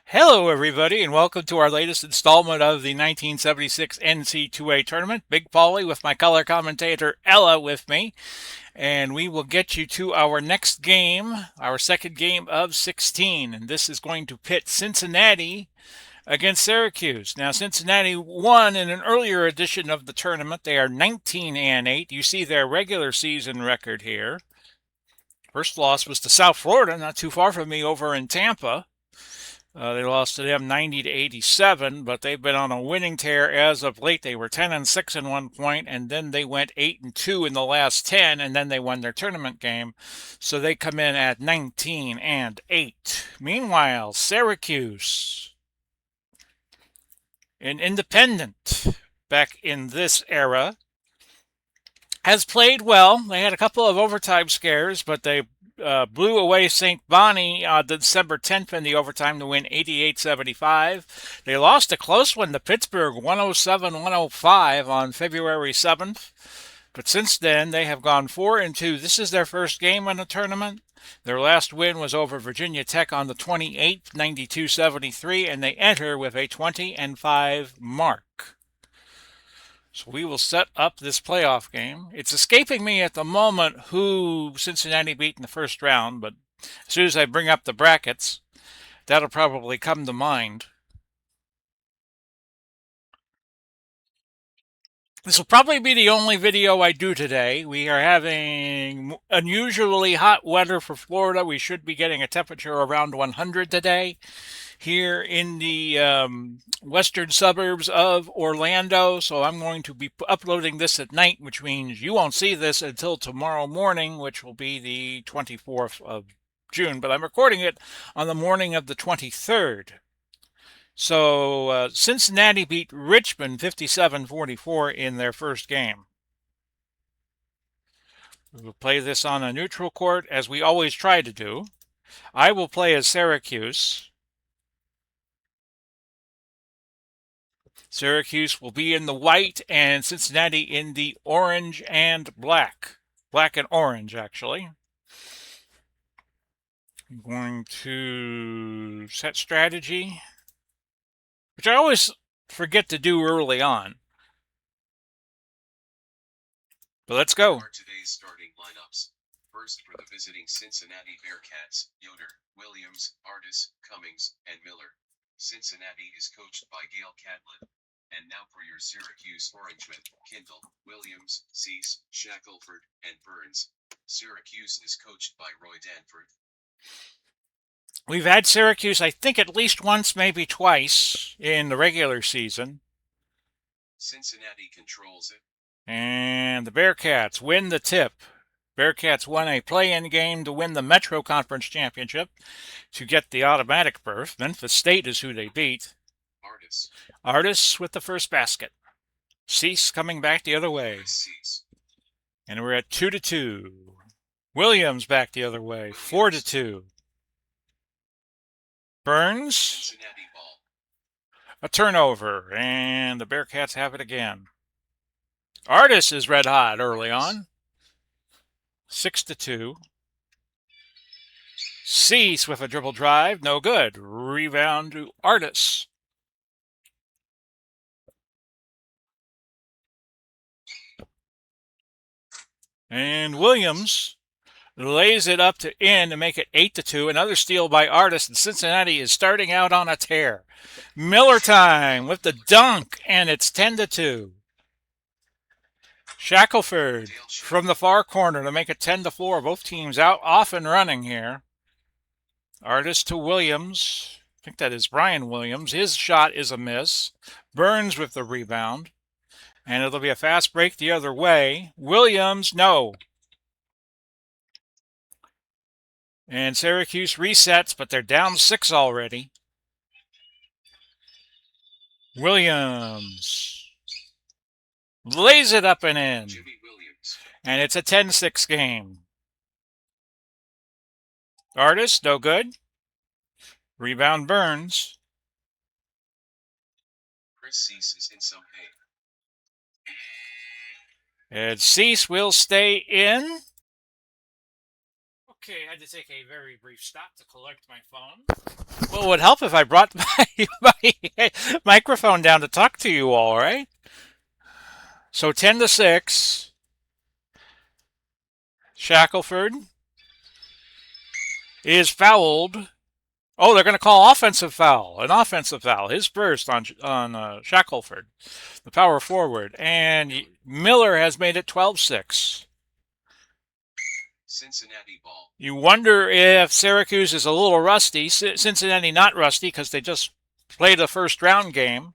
Hello, everybody, and welcome to our latest installment of the 1976 NCAA tournament. Big Paulie with my color commentator Ella with me, and we will get you to our next game, our second game of 16, and this is going to pit Cincinnati against Syracuse. Now, Cincinnati won in an earlier edition of the tournament. They are 19-8. You see their regular season record here. First loss was to South Florida, not too far from me, over in Tampa. They lost to them 90-87, but they've been on a winning tear as of late. They were 10-6 at one point, and then they went 8-2 in the last 10, and then they won their tournament game. So they come in at 19-8. Meanwhile, Syracuse, an independent back in this era, has played well. They had a couple of overtime scares, but they blew away St. Bonnie December 10th in the overtime to win 88-75. They lost a close one to Pittsburgh 107-105 on February 7th. But since then, they have gone 4-2. This is their first game in the tournament. Their last win was over Virginia Tech on the 28th, 92-73, and they enter with a 20-5 mark. So we will set up this playoff game. It's escaping me at the moment who Cincinnati beat in the first round, but as soon as I bring up the brackets, that'll probably come to mind. This will probably be the only video I do today. We are having unusually hot weather for Florida. We should be getting a temperature around 100 today. Here in the western suburbs of Orlando. So I'm going to be uploading this at night, which means you won't see this until tomorrow morning, which will be the 24th of June. But I'm recording it on the morning of the 23rd. So Cincinnati beat Richmond 57-44 in their first game. We'll play this on a neutral court, as we always try to do. I will play as Syracuse. Syracuse will be in the white and Cincinnati in the orange and black. Black and orange, actually. I'm going to set strategy, which I always forget to do early on. But let's go. Today's starting lineups. First for the visiting Cincinnati Bearcats, Yoder, Williams, Artis, Cummings, and Miller. Cincinnati is coached by Gail Catlin. And now for your Syracuse Orangemen, Kindle, Williams, Cease, Shackelford, and Burns. Syracuse is coached by Roy Danford. We've had Syracuse, I think, at least once, maybe twice in the regular season. Cincinnati controls it. And the Bearcats win the tip. Bearcats won a play-in game to win the Metro Conference Championship to get the automatic berth. Memphis State is who they beat. Artis with the first basket. Cease coming back the other way. And we're at 2-2. Williams back the other way. 4-2. Burns. A turnover. And the Bearcats have it again. Artis is red hot early on. 6-2. Cease with a dribble drive. No good. Rebound to Artis. And Williams lays it up to in to make it 8-2. Another steal by Artis, and Cincinnati is starting out on a tear. Miller time with the dunk, and it's 10-2. Shackelford from the far corner to make it 10-4. Both teams out off and running here. Artis to Williams. I think that is Brian Williams. His shot is a miss. Burns with the rebound. And it'll be a fast break the other way. Williams, no. And Syracuse resets, but they're down 6 already. Williams. lays it up and in. Jimmy Williams. And it's a 10-6 game. Artis, no good. Rebound Burns. Chris Cease is in some pain. And Cease will stay in. Okay, I had to take a very brief stop to collect my phone. Well, it would help if I brought my microphone down to talk to you all, right? So 10-6. Shackelford is fouled. Oh, they're going to call offensive foul. An offensive foul. His first on Shackelford, the power forward. And Miller has made it 12-6. Cincinnati ball. You wonder if Syracuse is a little rusty. Cincinnati not rusty because they just played a first round game.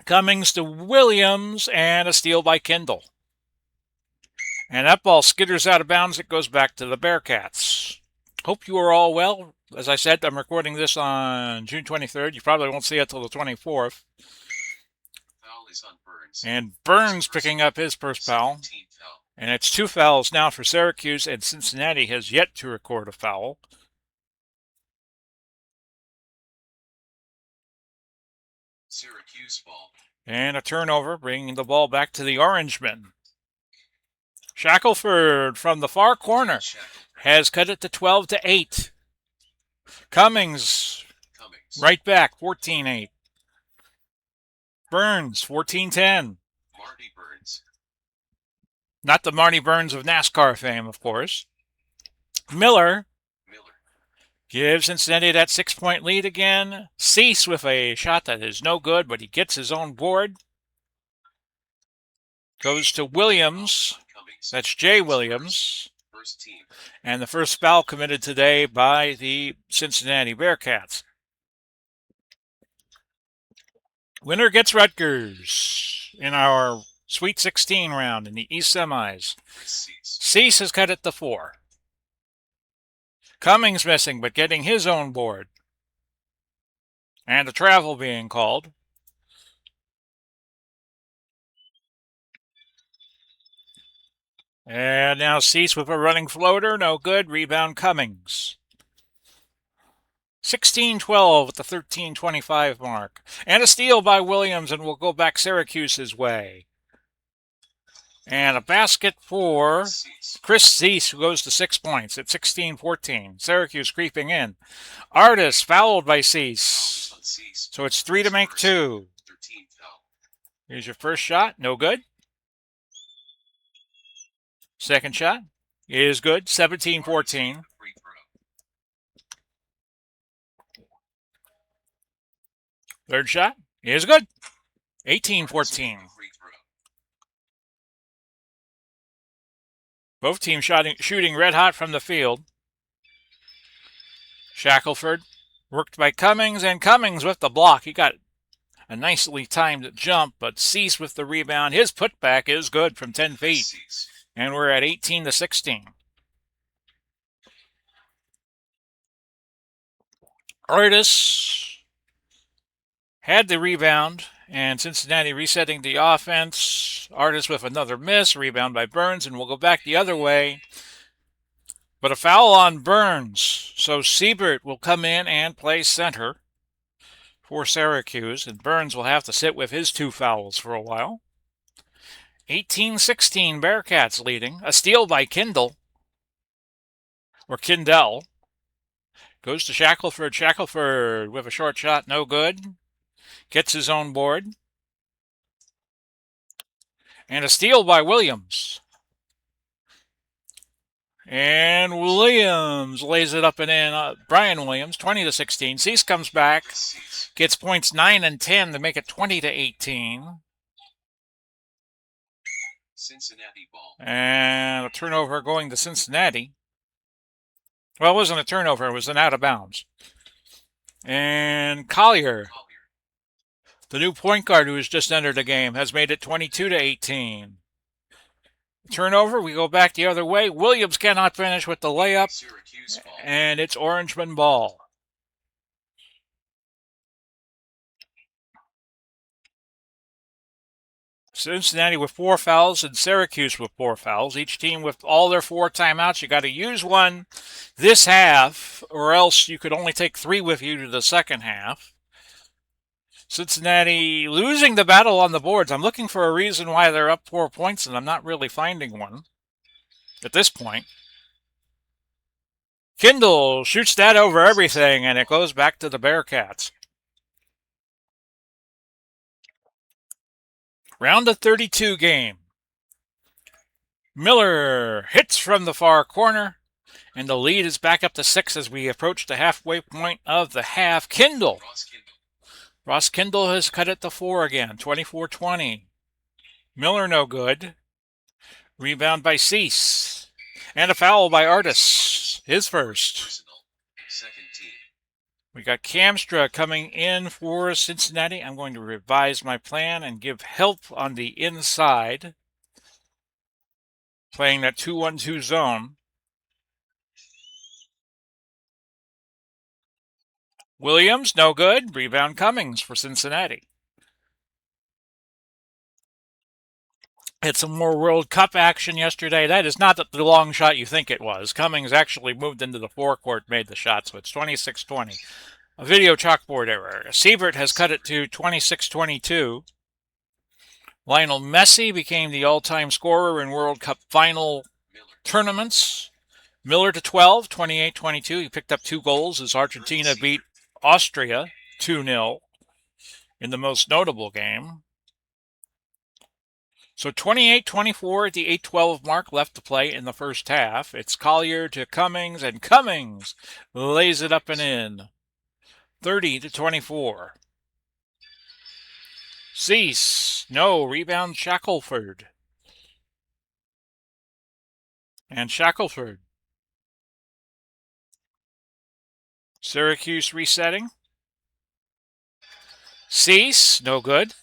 Cummings to Williams and a steal by Kindle. And that ball skitters out of bounds. It goes back to the Bearcats. Hope you are all well. As I said, I'm recording this on June 23rd. You probably won't see it till the 24th. Foul is on Burns. And Burns picking up his first foul. And it's 2 fouls now for Syracuse, and Cincinnati has yet to record a foul. Syracuse ball. And a turnover, bringing the ball back to the Orangemen. Shackelford from the far corner has cut it to 12-8. Cummings right back, 14-8. Burns, 14-10. Marty Burns. Not the Marty Burns of NASCAR fame, of course. Miller gives Cincinnati that 6-point lead again. Cease with a shot that is no good, but he gets his own board. Goes to Williams. That's Jay Williams. And the first foul committed today by the Cincinnati Bearcats. Winner gets Rutgers in our Sweet 16 round in the East semis. Cease has cut it to 4. Cummings missing, but getting his own board. And a travel being called. And now Cease with a running floater. No good. Rebound Cummings. 16-12 at the 13:25 mark. And a steal by Williams, and we'll go back Syracuse's way. And a basket for Chris Cease, who goes to 6 points at 16-14. Syracuse creeping in. Artis fouled by Cease. So it's 3 to make 2. Here's your first shot. No good. Second shot is good. 17-14. Third shot is good. 18-14. Both teams shooting red hot from the field. Shackelford worked by Cummings, and Cummings with the block. He got a nicely timed jump, but Cease with the rebound. His putback is good from 10 feet. And we're at 18-16. Artis had the rebound, and Cincinnati resetting the offense. Artis with another miss. Rebound by Burns, and we'll go back the other way. But a foul on Burns. So Siebert will come in and play center for Syracuse, and Burns will have to sit with his 2 fouls for a while. 18-16, Bearcats leading. A steal by Kindle. Goes to Shackelford. Shackelford with a short shot, no good. Gets his own board. And a steal by Williams. And Williams lays it up and in. Brian Williams, 20-16. Cease comes back. Gets points 9 and 10 to make it 20-18. Cincinnati ball. And a turnover going to Cincinnati. Well, it wasn't a turnover. It was an out of bounds. And Collier, the new point guard who has just entered the game, has made it 22-18. Turnover, we go back the other way. Williams cannot finish with the layup, and it's Orangemen ball. Cincinnati with 4 fouls and Syracuse with 4 fouls. Each team with all their 4 timeouts. You got to use one this half, or else you could only take 3 with you to the second half. Cincinnati losing the battle on the boards. I'm looking for a reason why they're up 4 points, and I'm not really finding one at this point. Kindle shoots that over everything, and it goes back to the Bearcats. Round of 32 game. Miller hits from the far corner, and the lead is back up to 6 as we approach the halfway point of the half. Ross Kindle has cut it to 4 again, 24-20. Miller no good. Rebound by Cease. And a foul by Artis, his first. We got Kamstra coming in for Cincinnati. I'm going to revise my plan and give help on the inside, playing that 2-1-2 zone. Williams, no good. Rebound Cummings for Cincinnati. Had some more World Cup action yesterday. That is not the long shot you think it was. Cummings actually moved into the forecourt, made the shot, so it's 26-20. A video chalkboard error. Siebert has cut it to 26-22. Lionel Messi became the all-time scorer in World Cup final tournaments. Miller to 12, 28-22. He picked up 2 goals as Argentina beat Austria 2-0 in the most notable game. So 28-24 at the 8:12 mark left to play in the first half. It's Collier to Cummings, and Cummings lays it up and in. 30-24. Cease, no, rebound Shackelford. And Shackelford. Syracuse resetting. Cease, no good.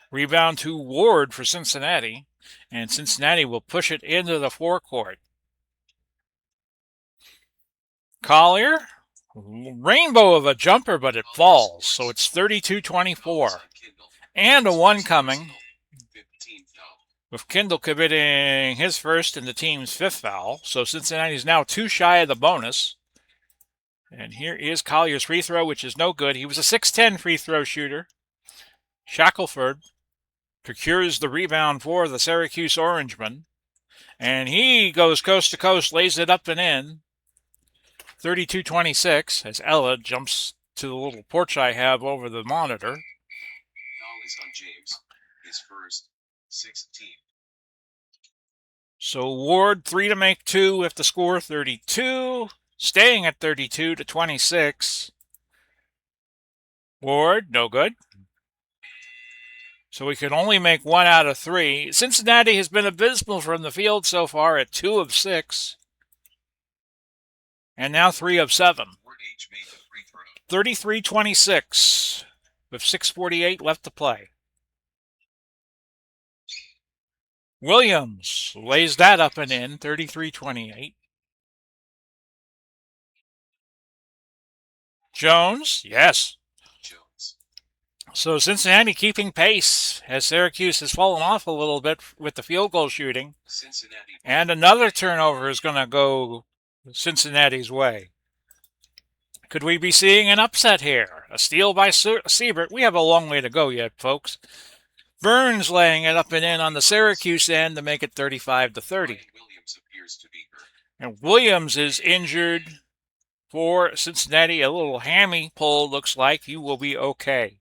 Rebound to Ward for Cincinnati, and Cincinnati will push it into the forecourt. Collier, rainbow of a jumper, but it falls, so it's 32-24. And a 1 coming, with Kindle committing his first and the team's 5th foul, so Cincinnati's now 2 shy of the bonus. And here is Collier's free throw, which is no good. He was a 6'10 free throw shooter. Shackelford procures the rebound for the Syracuse Orangemen, and he goes coast to coast, lays it up and in. 32-26 as Ella jumps to the little porch I have over the monitor. Foul is on James, his first, 16. So Ward 3 to make 2 with the score 32, staying at 32-26. Ward, no good. So we can only make 1 out of 3. Cincinnati has been abysmal from the field so far at 2 of 6. And now 3 of 7. 33-26 with 6:48 left to play. Williams lays that up and in, 33-28. Jones, yes. So Cincinnati keeping pace as Syracuse has fallen off a little bit with the field goal shooting. And another turnover is going to go Cincinnati's way. Could we be seeing an upset here? A steal by Siebert. We have a long way to go yet, folks. Burns laying it up and in on the Syracuse end to make it 35-30. And Williams is injured for Cincinnati. A little hammy pull looks like. He will be okay.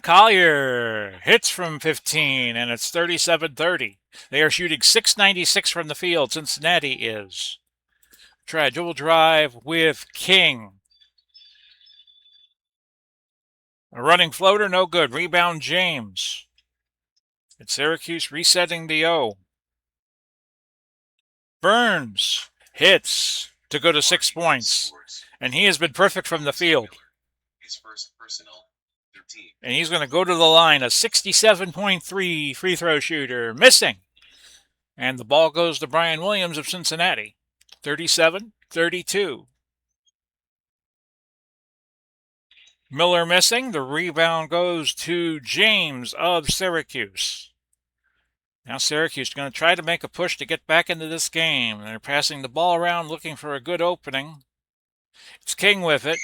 Collier hits from 15, and it's 37-30. They are shooting .696 from the field. Cincinnati is. Try a dual drive with King. A running floater, no good. Rebound James. It's Syracuse resetting the O. Burns hits to go to 6 points, and he has been perfect from the field. His first personal, 13. And he's going to go to the line, a 67.3 free throw shooter, missing. And the ball goes to Brian Williams of Cincinnati, 37-32. Miller missing. The rebound goes to James of Syracuse. Now Syracuse is going to try to make a push to get back into this game. They're passing the ball around looking for a good opening. It's King with it.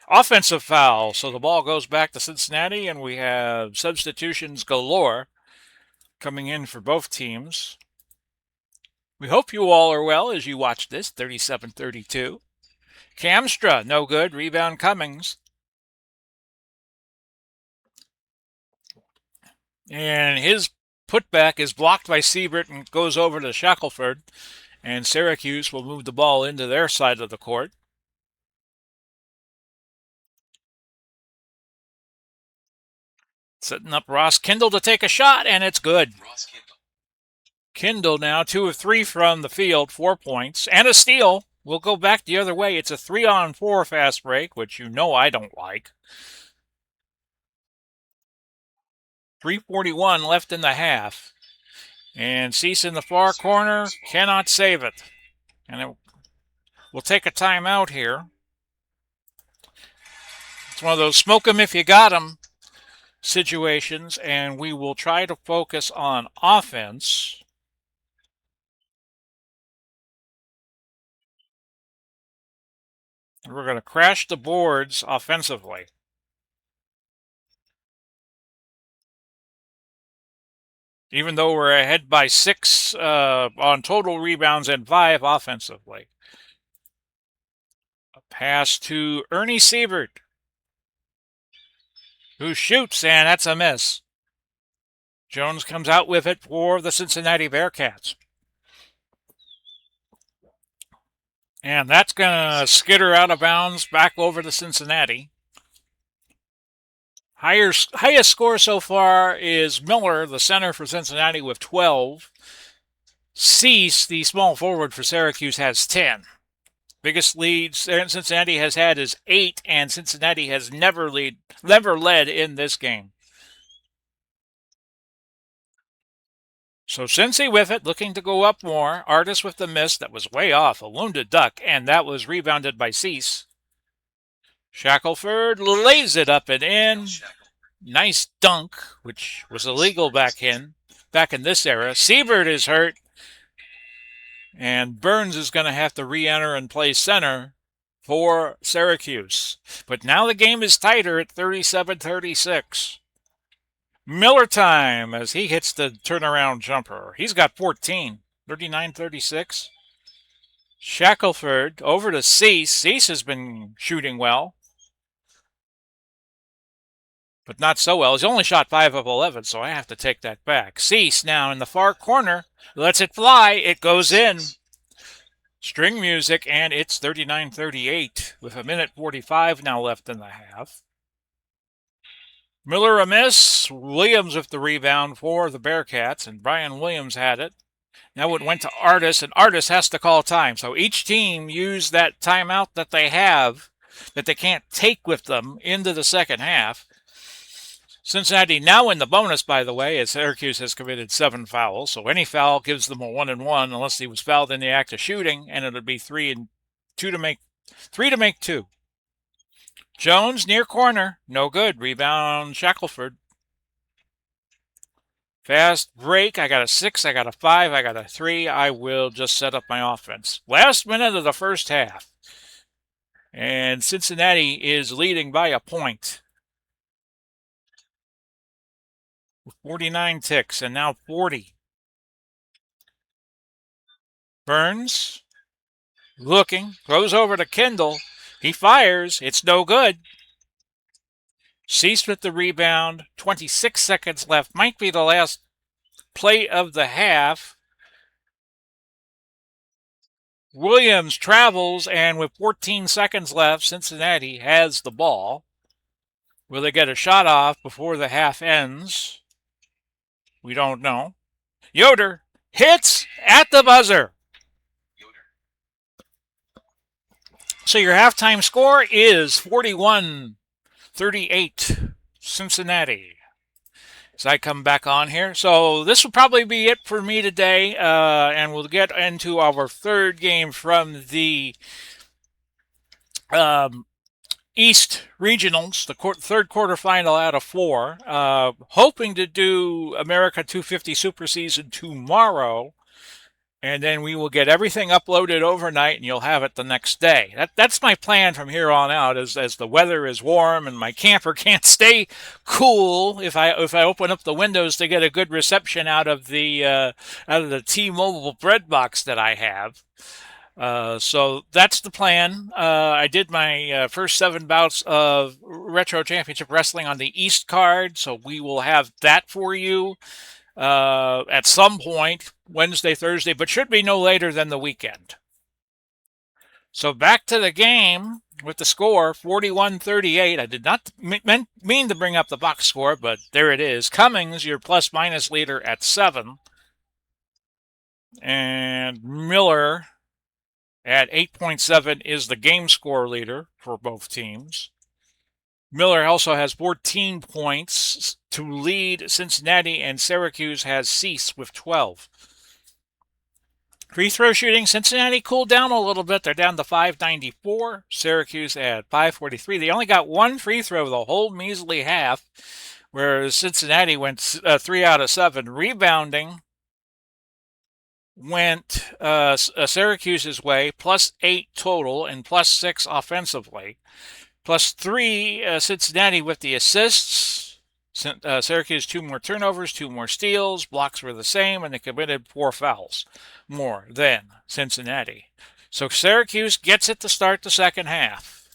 Offensive foul. So the ball goes back to Cincinnati, and we have substitutions galore coming in for both teams. We hope you all are well as you watch this, 37-32. Kamstra, no good. Rebound Cummings. And his putback is blocked by Siebert and goes over to Shackelford. And Syracuse will move the ball into their side of the court. Setting up Ross Kindle to take a shot, and it's good. Ross Kindle. Kindle now 2 of 3 from the field, 4 points, and a steal. We'll go back the other way. It's a 3-on-4 fast break, which you know I don't like. 3:41 left in the half. And Cease in the far corner cannot save it. And we'll take a timeout here. It's one of those smoke 'em if you got 'em situations, and we will try to focus on offense. We're going to crash the boards offensively. Even though we're ahead by 6 on total rebounds and 5 offensively. A pass to Ernie Siebert, who shoots, and that's a miss. Jones comes out with it for the Cincinnati Bearcats. And that's going to skitter out of bounds back over to Cincinnati. Highest score so far is Miller, the center for Cincinnati, with 12. Cease, the small forward for Syracuse, has 10. Biggest lead Cincinnati has had is 8, and Cincinnati has never led in this game. So Cincy with it, looking to go up more. Artis with the miss that was way off, a wounded duck, and that was rebounded by Cease. Shackelford lays it up and in. Nice dunk, which was illegal back in this era. Siebert is hurt, and Burns is going to have to re-enter and play center for Syracuse. But now the game is tighter at 37-36. Miller time as he hits the turnaround jumper. He's got 14, 39-36. Shackelford over to Cease. Cease has been shooting well, but not so well. He's only shot 5 of 11, so I have to take that back. Cease now in the far corner. Lets it fly. It goes in. String music, and it's 39-38 with 1:45 now left in the half. Miller a miss. Williams with the rebound for the Bearcats, and Brian Williams had it. Now it went to Artis, and Artis has to call time. So each team used that timeout that they have that they can't take with them into the second half. Cincinnati now in the bonus, by the way, as Syracuse has committed 7 fouls. So any foul gives them a 1-and-1 unless he was fouled in the act of shooting, and it would be 3 to make 2. Jones near corner, no good. Rebound Shackelford. Fast break. I got a 6, I got a 5, I got a 3. I will just set up my offense. Last minute of the first half. And Cincinnati is leading by a point. 49 ticks, and now 40. Burns, looking, throws over to Kindle. He fires. It's no good. Cease with the rebound. 26 seconds left. Might be the last play of the half. Williams travels, and with 14 seconds left, Cincinnati has the ball. Will they get a shot off before the half ends? We don't know. Yoder hits at the buzzer. So your halftime score is 41-38 Cincinnati. As I come back on here. So this will probably be it for me today, and we'll get into our third game from the East Regionals, the third quarterfinal out of four. Hoping to do America 250 Super Season tomorrow, and then we will get everything uploaded overnight, and you'll have it the next day. That's my plan from here on out. As the weather is warm and my camper can't stay cool, if I open up the windows to get a good reception out of the T-Mobile bread box that I have. So that's the plan. I did my first 7 bouts of Retro Championship Wrestling on the East card, so we will have that for you at some point, Wednesday, Thursday, but should be no later than the weekend. So back to the game with the score 41-38. I did not mean to bring up the box score, but there it is. Cummings, your plus minus leader at 7. And Miller at 8.7 is the game score leader for both teams. Miller also has 14 points to lead Cincinnati, and Syracuse has Cease with 12. Free throw shooting, Cincinnati cooled down a little bit. They're down to 594. Syracuse at 543. They only got one free throw the whole measly half, whereas Cincinnati went 3 out of 7. Rebounding went Syracuse's way, +8 total and +6 offensively. +3 Cincinnati with the assists. Syracuse 2 more turnovers, 2 more steals. Blocks were the same, and they committed 4 fouls more than Cincinnati. So Syracuse gets it to start the second half.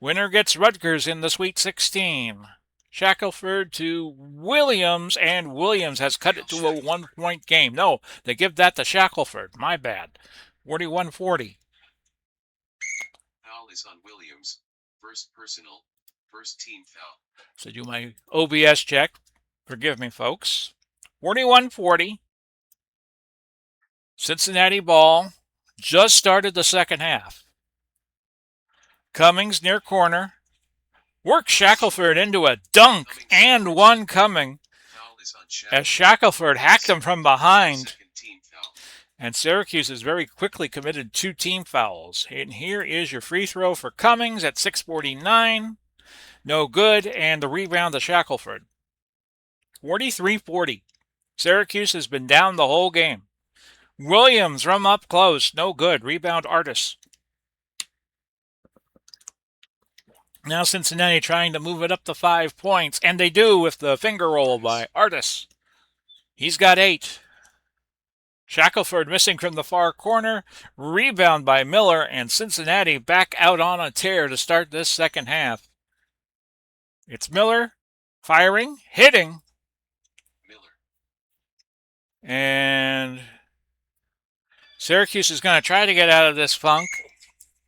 Winner gets Rutgers in the Sweet 16. Shackelford to Williams, and Williams has cut it to a 1-point game. No, they give that to Shackelford. My bad. 41-40. Foul is on Williams. First personal. First team foul. So do my OBS check. Forgive me, folks. 41-40. Cincinnati ball. Just started the second half. Cummings near corner. Works Shackelford into a dunk and one coming as Shackelford hacked him from behind. And Syracuse has very quickly committed 2 team fouls. And here is your free throw for Cummings at 6:49. No good, and the rebound to Shackelford. 43-40. Syracuse has been down the whole game. Williams from up close. No good. Rebound Artis. Now Cincinnati trying to move it up to 5 points, and they do with the finger roll by Artis. He's got 8. Shackelford missing from the far corner. Rebound by Miller, and Cincinnati back out on a tear to start this second half. It's Miller firing, hitting. Miller. And Syracuse is going to try to get out of this funk.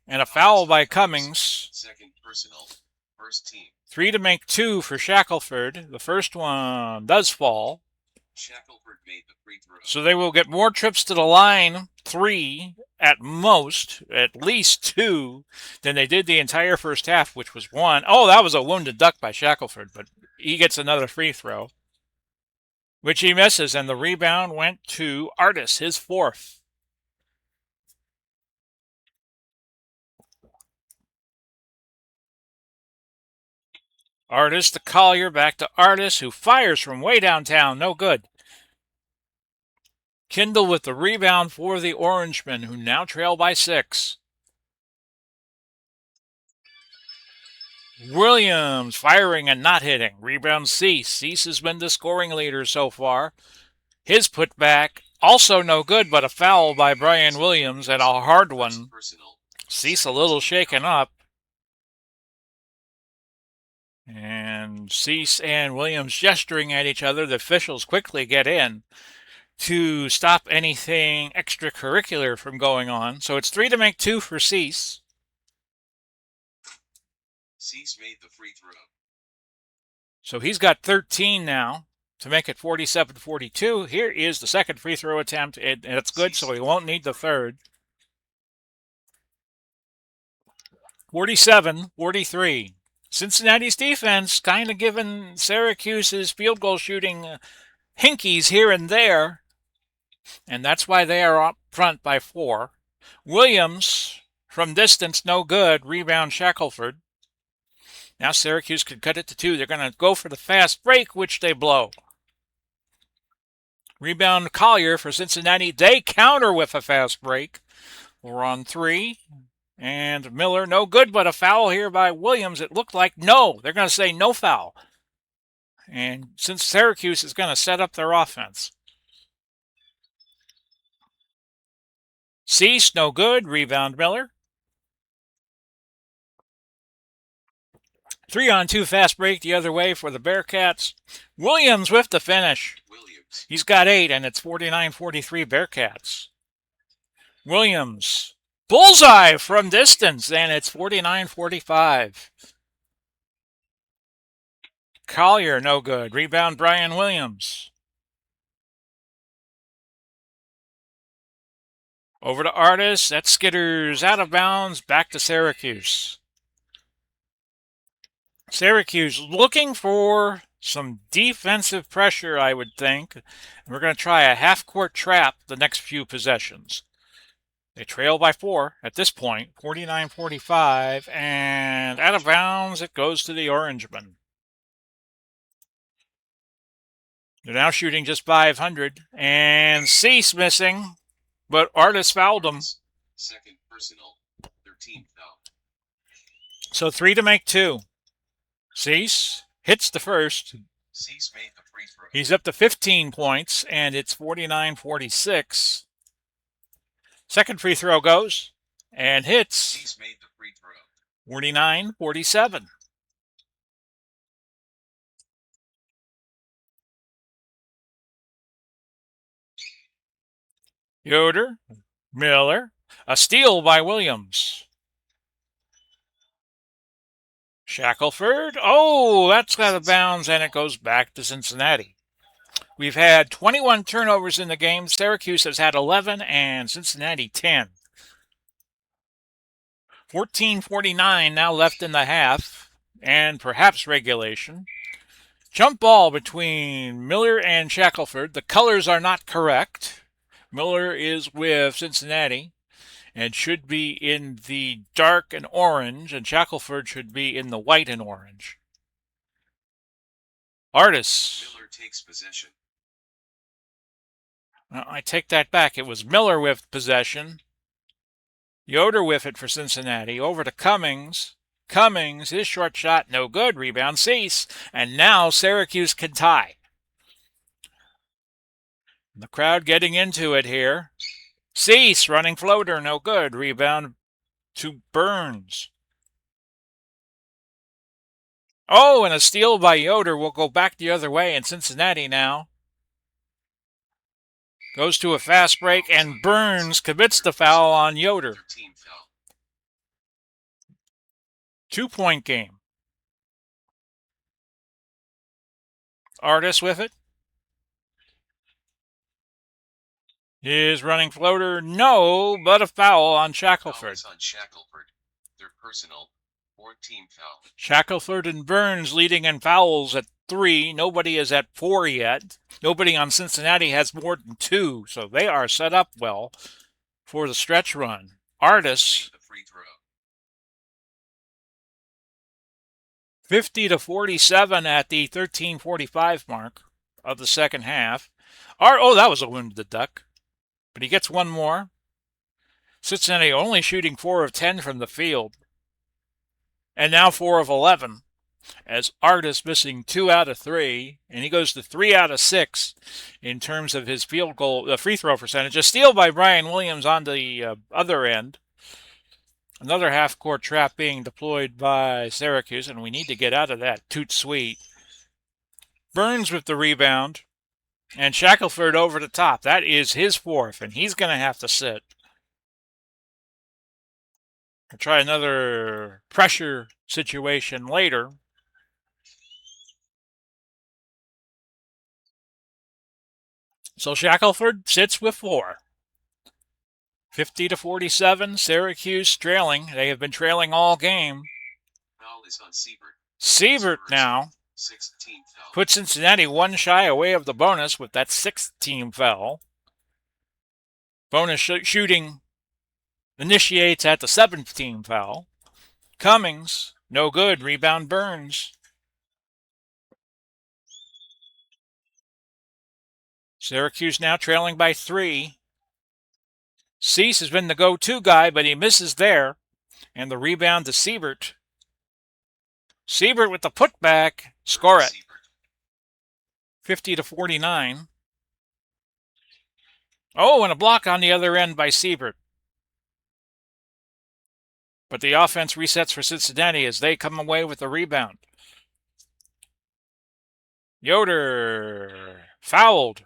And a foul by Cummings. Second personal. First team. 3 to make 2 for Shackelford. The first one does fall. Shackelford made the free throw. So they will get more trips to the line, 3 at most, at least 2, than they did the entire first half, which was 1. Oh, that was a wounded duck by Shackelford, but he gets another free throw, which he misses, and the rebound went to Artis, his 4th. Artis to Collier, back to Artis, who fires from way downtown. No good. Kindle with the rebound for the Orangemen, who now trail by 6. Williams firing and not hitting. Rebound Cease. Cease has been the scoring leader so far. His putback, also no good, but a foul by Brian Williams, and a hard one. Cease a little shaken up. And Cease and Williams gesturing at each other. The officials quickly get in to stop anything extracurricular from going on. So it's 3 to make 2 for Cease. Cease made the free throw. So he's got 13 now to make it 47-42. Here is the second free throw attempt, and it's good, so he won't need the third. 47-43. Cincinnati's defense kind of giving Syracuse's field goal shooting hinkies here and there, and that's why they are up front by 4. Williams from distance, no good. Rebound Shackelford. Now Syracuse could cut it to 2. They're going to go for the fast break, which they blow. Rebound Collier for Cincinnati. They counter with a fast break. We're on 3. And Miller, no good, but a foul here by Williams. It looked like no. They're going to say no foul. And since Syracuse is going to set up their offense. Cease, no good. Rebound Miller. 3-on-2 fast break the other way for the Bearcats. Williams with the finish. He's got 8, and it's 49-43 Bearcats. Williams. Bullseye from distance, and it's 49-45. Collier, no good. Rebound, Brian Williams. Over to Artis. That skitters out of bounds. Back to Syracuse. Syracuse looking for some defensive pressure, I would think. We're going to try a half-court trap the next few possessions. They trail by 4 at this point, 49-45, and out of bounds it goes to the Orangemen. They're now shooting just 500, and Cease missing, but Artis fouled him. Second personal, 13th foul. So 3 to make 2. Cease hits the first. Cease made the free throw. He's up to 15 points, and it's 49-46. Second free throw goes and hits. Cease made the free throw. 49-47. Yoder, Miller, a steal by Williams. Shackelford, oh, that's out of bounds, and it goes back to Cincinnati. We've had 21 turnovers in the game. Syracuse has had 11, and Cincinnati 10. 14:49 now left in the half, and perhaps regulation. Jump ball between Miller and Shackelford. The colors are not correct. Miller is with Cincinnati and should be in the dark and orange, and Shackelford should be in the white and orange. Artis. Miller takes possession. I take that back. It was Miller with possession. Yoder with it for Cincinnati. Over to Cummings. Cummings, his short shot, no good. Rebound Cease. And now Syracuse can tie. The crowd getting into it here. Cease, running floater, no good. Rebound to Burns. Oh, and a steal by Yoder will go back the other way, and Cincinnati now goes to a fast break, and Burns commits the foul on Yoder. 2-point game. Artis with it. His running floater, no, but a foul on Shackelford. Foul on Shackelford. Their personal 14 foul. Shackelford and Burns leading in fouls at 3. Nobody is at 4 yet. Nobody on Cincinnati has more than 2, so they are set up well for the stretch run. Artis, 50-47 at the 13:45 mark of the second half. That was a wounded duck, but he gets one more. Cincinnati only shooting 4 of 10 from the field, and now 4 of 11. As Artis missing 2 out of 3, and he goes to 3 out of 6 in terms of his field goal, free throw percentage. A steal by Brian Williams on the other end. Another half-court trap being deployed by Syracuse, and we need to get out of that. Toot sweet. Burns with the rebound, and Shackelford over the top. That is his 4th, and he's going to have to sit. I'll try another pressure situation later. So Shackelford sits with 4. 50-47, Syracuse trailing. They have been trailing all game. Foul is on Siebert. Siebert now puts Cincinnati 1 shy away of the bonus with that 6th team foul. Bonus shooting initiates at the 7th team foul. Cummings, no good. Rebound Burns. Syracuse now trailing by 3. Cease has been the go-to guy, but he misses there. And the rebound to Siebert. Siebert with the putback. Score it. 50-49. Oh, and a block on the other end by Siebert. But the offense resets for Cincinnati as they come away with the rebound. Yoder fouled.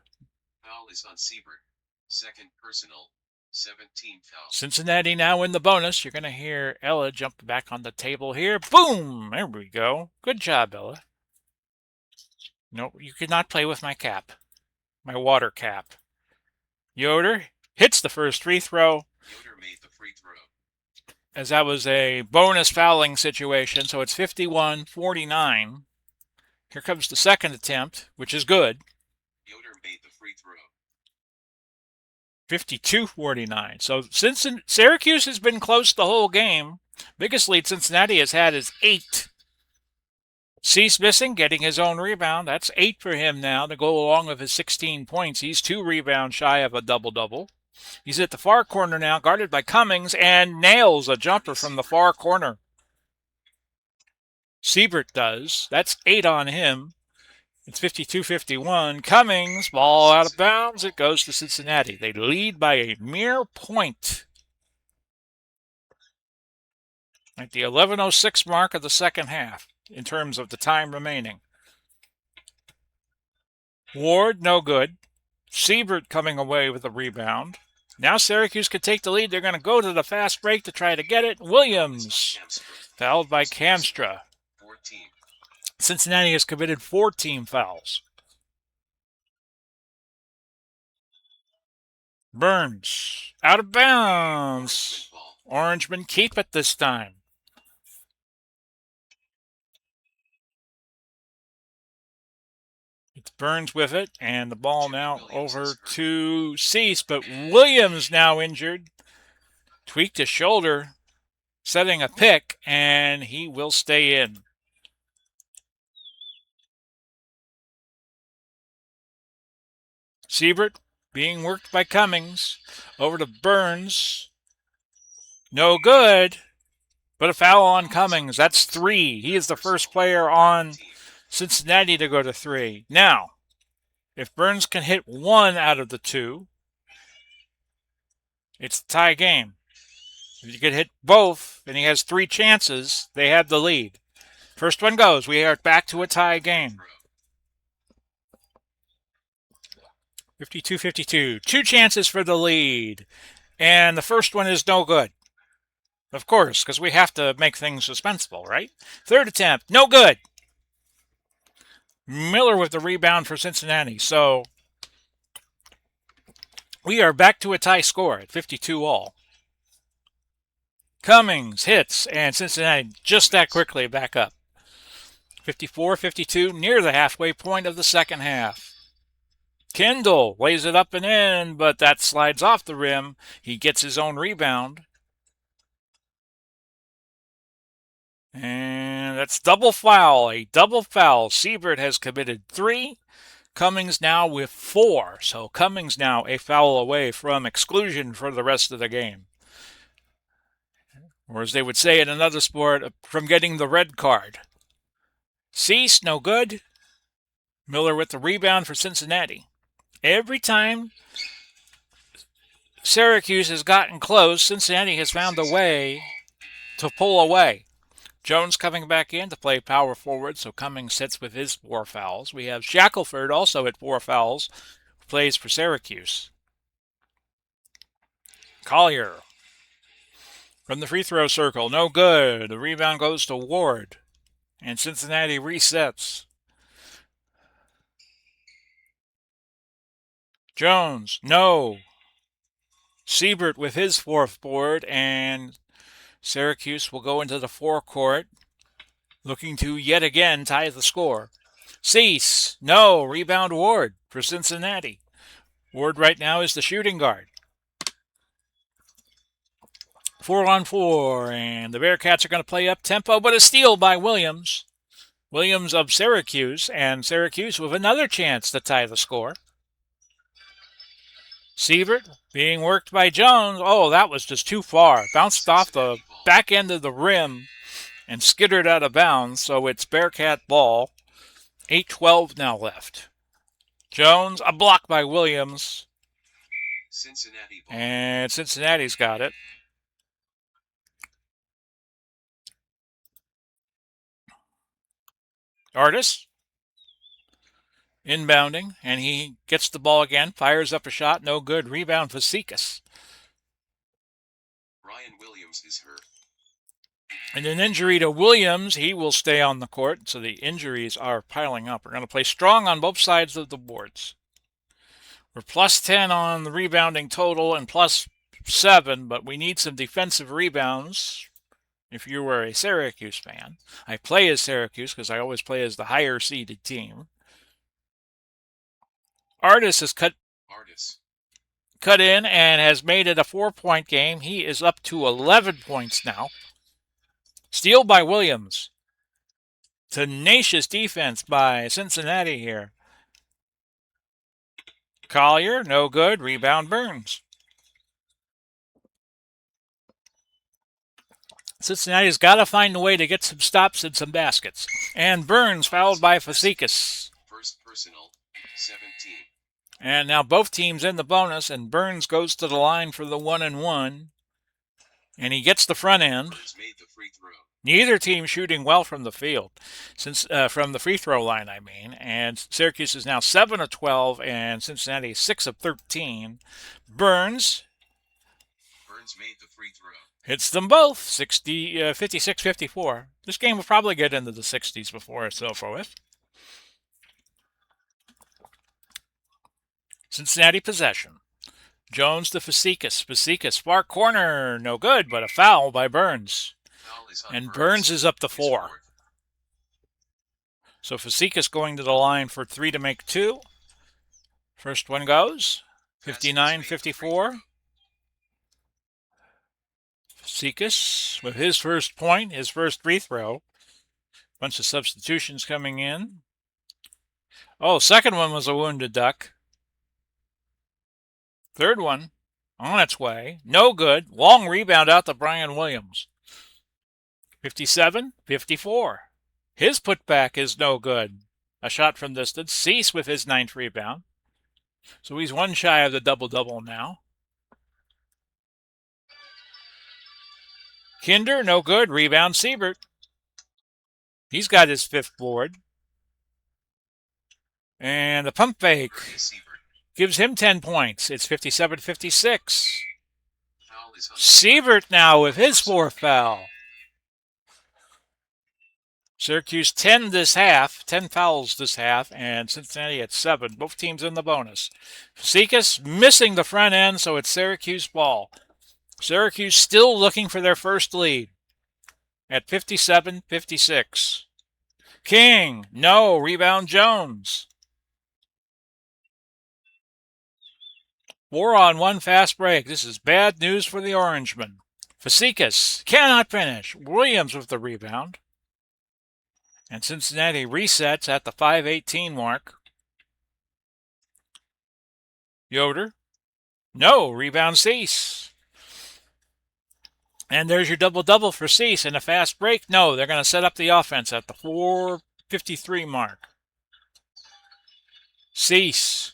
Foul is on Siebert. Second personal. 17 foul. Cincinnati now in the bonus. You're going to hear Ella jump back on the table here. Boom! There we go. Good job, Ella. No, you could not play with my cap. My water cap. Yoder hits the first free throw. Yoder made the free throw. As that was a bonus fouling situation, so it's 51-49. Here comes the second attempt, which is good. Yoder made the free throw. 52-49. So Syracuse has been close the whole game. Biggest lead Cincinnati has had is 8. Cease missing, getting his own rebound. That's 8 for him now to go along with his 16 points. He's 2 rebounds shy of a double-double. He's at the far corner now, guarded by Cummings, and nails a jumper from the far corner. Siebert does. That's 8 on him. It's 52-51. Cummings, ball out of bounds. It goes to Cincinnati. They lead by a mere point at the 11:06 mark of the second half in terms of the time remaining. Ward, no good. Siebert coming away with a rebound. Now Syracuse could take the lead. They're going to go to the fast break to try to get it. Williams, fouled by Kamstra. 14. Cincinnati has committed 4 team fouls. Burns, out of bounds. Orangemen keep it this time. It's Burns with it, and the ball now over to Cease, but Williams now injured. Tweaked his shoulder, setting a pick, and he will stay in. Siebert being worked by Cummings. Over to Burns. No good, but a foul on Cummings. That's 3. He is the first player on Cincinnati to go to 3. Now, if Burns can hit 1 out of the 2, it's a tie game. If you could hit both, and he has 3 chances, they have the lead. First one goes. We are back to a tie game. 52-52. 2 chances for the lead. And the first one is no good. Of course, because we have to make things suspenseful, right? Third attempt, no good. Miller with the rebound for Cincinnati. So we are back to a tie score at 52 all. Cummings hits, and Cincinnati just that quickly back up. 54-52, near the halfway point of the second half. Kendall lays it up and in, but that slides off the rim. He gets his own rebound. And that's double foul, a double foul. Siebert has committed 3. Cummings now with 4. So Cummings now a foul away from exclusion for the rest of the game. Or as they would say in another sport, from getting the red card. Cease, no good. Miller with the rebound for Cincinnati. Every time Syracuse has gotten close, Cincinnati has found a way to pull away. Jones coming back in to play power forward, so Cummings sits with his 4 fouls. We have Shackelford also at 4 fouls, who plays for Syracuse. Collier from the free throw circle, no good. The rebound goes to Ward, and Cincinnati resets. Jones, no. Siebert with his 4th board, and Syracuse will go into the forecourt, looking to yet again tie the score. Cease, no. Rebound Ward for Cincinnati. Ward right now is the shooting guard. 4-on-4, and the Bearcats are going to play up tempo, but a steal by Williams. Williams of Syracuse, and Syracuse with another chance to tie the score. Siebert being worked by Jones. Oh, that was just too far. Bounced off the back end of the rim and skittered out of bounds, so it's Bearcat ball. 8:12 now left. Jones, a block by Williams. Cincinnati ball. And Cincinnati's got it. Artis inbounding, and he gets the ball again, fires up a shot, no good. Rebound for Syracuse. Ryan Williams is hurt. And an injury to Williams, he will stay on the court, so the injuries are piling up. We're going to play strong on both sides of the boards. We're plus 10 on the rebounding total and plus 7, but we need some defensive rebounds. If you were a Syracuse fan, I play as Syracuse because I always play as the higher seeded team. Artis has cut in and has made it a 4-point game. He is up to 11 points now. Steal by Williams. Tenacious defense by Cincinnati here. Collier, no good. Rebound Burns. Cincinnati's got to find a way to get some stops and some baskets. And Burns fouled by Fazekas. First personal, 17. And now both teams in the bonus, and Burns goes to the line for the 1-and-1. And he gets the front end. Burns made the free throw. Neither team shooting well from the field, from the free throw line, I mean. And Syracuse is now 7 of 12, and Cincinnati 6 of 13. Burns made the free throw. Hits them both, 56-54. This game will probably get into the 60s before it's over with. Cincinnati possession. Jones to Fazekas. Fazekas, far corner, no good, but a foul by Burns. And Burns is up to 4. So Fazekas going to the line for 3 to make 2. First one goes, 59-54. Fazekas with his first point, his first free throw. Bunch of substitutions coming in. Oh, second one was a wounded duck. Third one on its way. No good. Long rebound out to Brian Williams. 57-54. His putback is no good. A shot from distance. Cease with his 9th rebound. So he's one shy of the double-double now. Kinder, no good. Rebound Siebert. He's got his 5th board. And the pump fake gives him 10 points. It's 57-56. Siebert now with his 4th foul. Syracuse 10 this half, 10 fouls this half, and Cincinnati at 7. Both teams in the bonus. Fazekas missing the front end, so it's Syracuse ball. Syracuse still looking for their first lead at 57-56. King, no, rebound Jones. 4-on-1 fast break. This is bad news for the Orangemen. Fazekas cannot finish. Williams with the rebound. And Cincinnati resets at the 5:18 mark. Yoder. No, rebound Cease. And there's your double-double for Cease in a fast break. No, they're going to set up the offense at the 4:53 mark. Cease.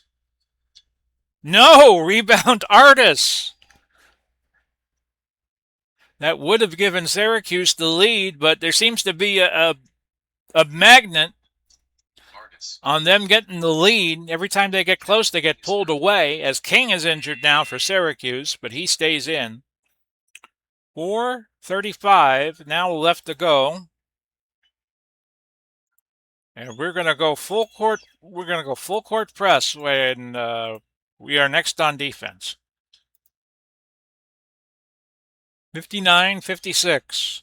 No, rebound Artis. That would have given Syracuse the lead, but there seems to be a magnet on them getting the lead. Every time they get close, they get pulled away, as King is injured now for Syracuse, but he stays in. 4:35 now left to go. And we're going to go full court. We're going to go full court press when we are next on defense. 59-56.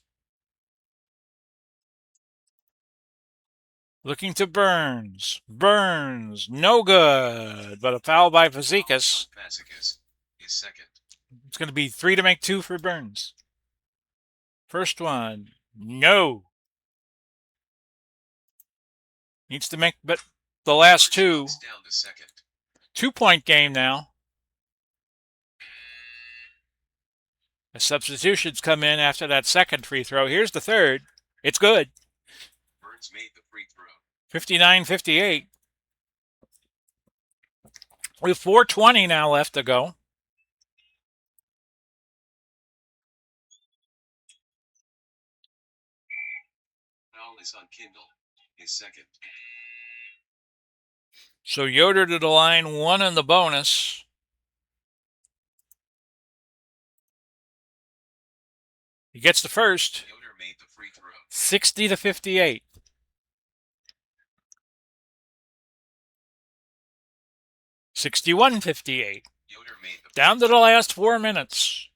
Looking to Burns. Burns, no good, but a foul by Fazekas. Fazekas is second. It's going to be 3 to make 2 for Burns. First one, no. Needs to make but the last two. Down to second. 2-point game now. The substitutions come in after that second free throw. Here's the third. It's good. Burns made the free throw. 59-58. We have 4:20 now left to go. Foul is on Kindle. His second. So Yoder to the line, 1 in the bonus. He gets the first. Yoder made the free throw. 60-58. 61-58. Down to the last 4 minutes.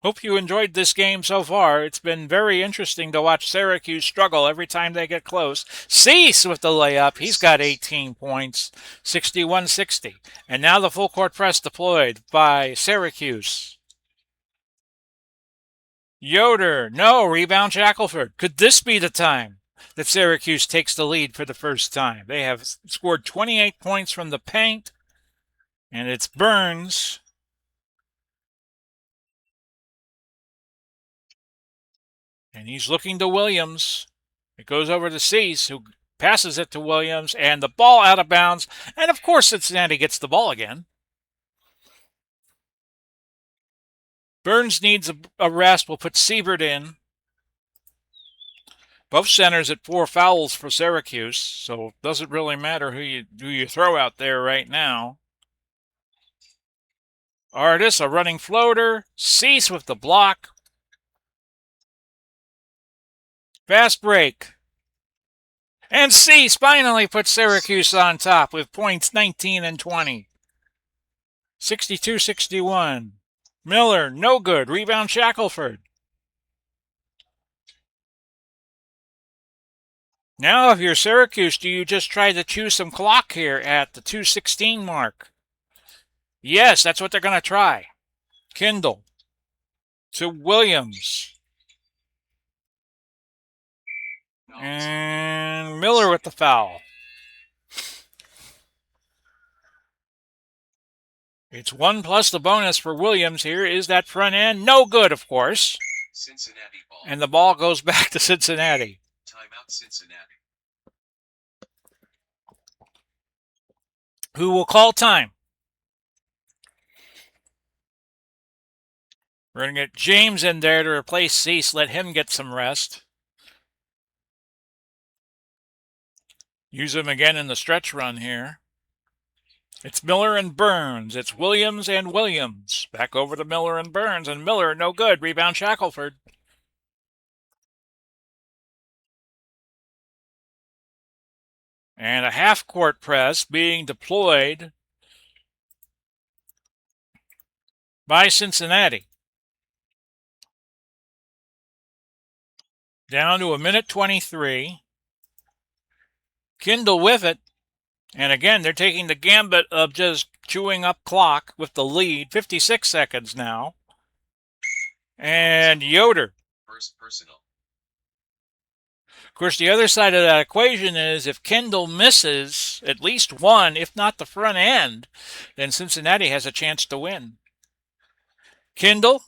Hope you enjoyed this game so far. It's been very interesting to watch Syracuse struggle every time they get close. Cease with the layup. He's got 18 points, 61-60. And now the full court press deployed by Syracuse. Yoder, no, rebound Shackelford. Could this be the time that Syracuse takes the lead for the first time? They have scored 28 points from the paint, and it's Burns. And he's looking to Williams. It goes over to Cease, who passes it to Williams, and the ball out of bounds. And of course, Cincinnati gets the ball again. Burns needs a rest. We'll put Siebert in. Both centers at 4 fouls for Syracuse, so it doesn't really matter who you throw out there right now. Artis, a running floater. Cease with the block. Fast break. And Cease finally puts Syracuse on top with points 19 and 20. 62-61. Miller, no good. Rebound Shackelford. Now, if you're Syracuse, do you just try to chew some clock here at the 2:16 mark? Yes, that's what they're going to try. Kindle to Williams. And Miller with the foul. It's 1 plus the bonus for Williams. Here is that front end. No good, of course. Cincinnati ball. And the ball goes back to Cincinnati. Timeout Cincinnati. Who will call time? We're going to get James in there to replace Cease. Let him get some rest. Use him again in the stretch run here. It's Miller and Burns. It's Williams and Williams. Back over to Miller and Burns. And Miller, no good. Rebound Shackelford. And a half-court press being deployed by Cincinnati. Down to 1:23. Kindle with it. And again, they're taking the gambit of just chewing up clock with the lead. 56 seconds now. And Yoder. First personal. Of course, the other side of that equation is if Kendall misses at least one, if not the front end, then Cincinnati has a chance to win. Kindle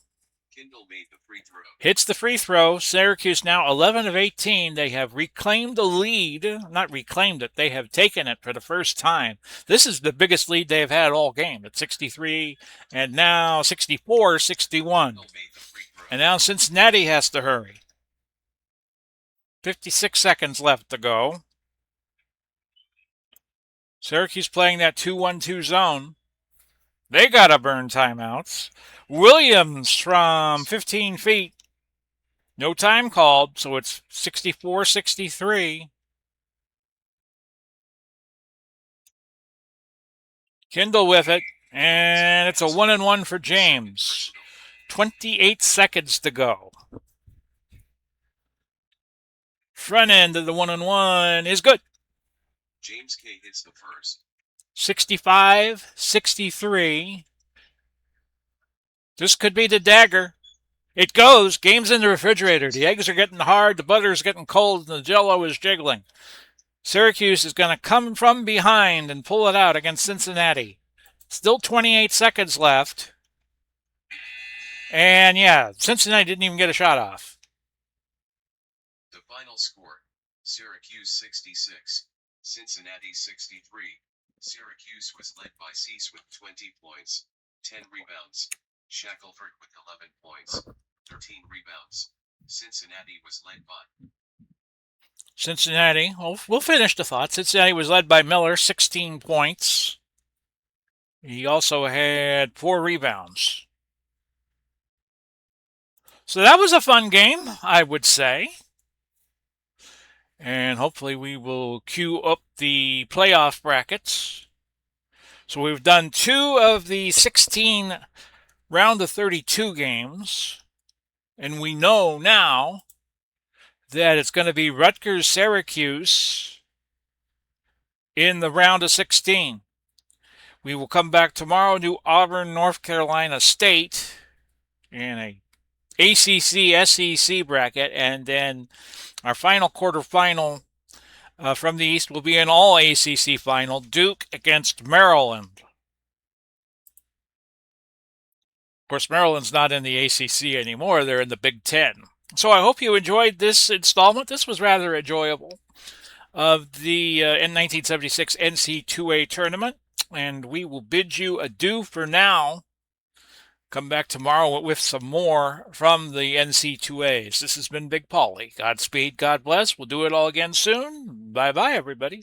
made the free throw. Hits the free throw. Syracuse now 11 of 18. They have reclaimed the lead. Not reclaimed it. They have taken it for the first time. This is the biggest lead they've had all game at 63 and now 64-61. And now Cincinnati has to hurry. 56 seconds left to go. Syracuse playing that 2-1-2 zone. They got to burn timeouts. Williams from 15 feet. No time called, so it's 64-63. Kindle with it, and it's a 1-and-1 for James. 28 seconds to go. Front end of the 1-and-1 is good. James K hits the first. 65-63. This could be the dagger. It goes. Game's in the refrigerator. The eggs are getting hard, the butter's getting cold, and the jello is jiggling. Syracuse is going to come from behind and pull it out against Cincinnati. Still 28 seconds left. And yeah, Cincinnati didn't even get a shot off. The final score, Syracuse 66, Cincinnati 63. Syracuse was led by Cease with 20 points, 10 rebounds. Shackelford with 11 points, 13 rebounds. Cincinnati was led by Cincinnati, we'll finish the thought. Cincinnati was led by Miller, 16 points. He also had 4 rebounds. So that was a fun game, I would say. And hopefully we will queue up the playoff brackets. So we've done 2 of the 16 round of 32 games. And we know now that it's going to be Rutgers Syracuse in the round of 16. We will come back tomorrow to Auburn, North Carolina State in a ACC SEC bracket, and then our final quarterfinal from the East will be an all ACC final, Duke against Maryland. Of course, Maryland's not in the ACC anymore, they're in the Big Ten. So I hope you enjoyed this installment. This was rather enjoyable of the 1976 NC2A tournament, and we will bid you adieu for now. Come back tomorrow with some more from the NC2As. This has been Big Paulie. Godspeed, God bless. We'll do it all again soon. Bye-bye, everybody.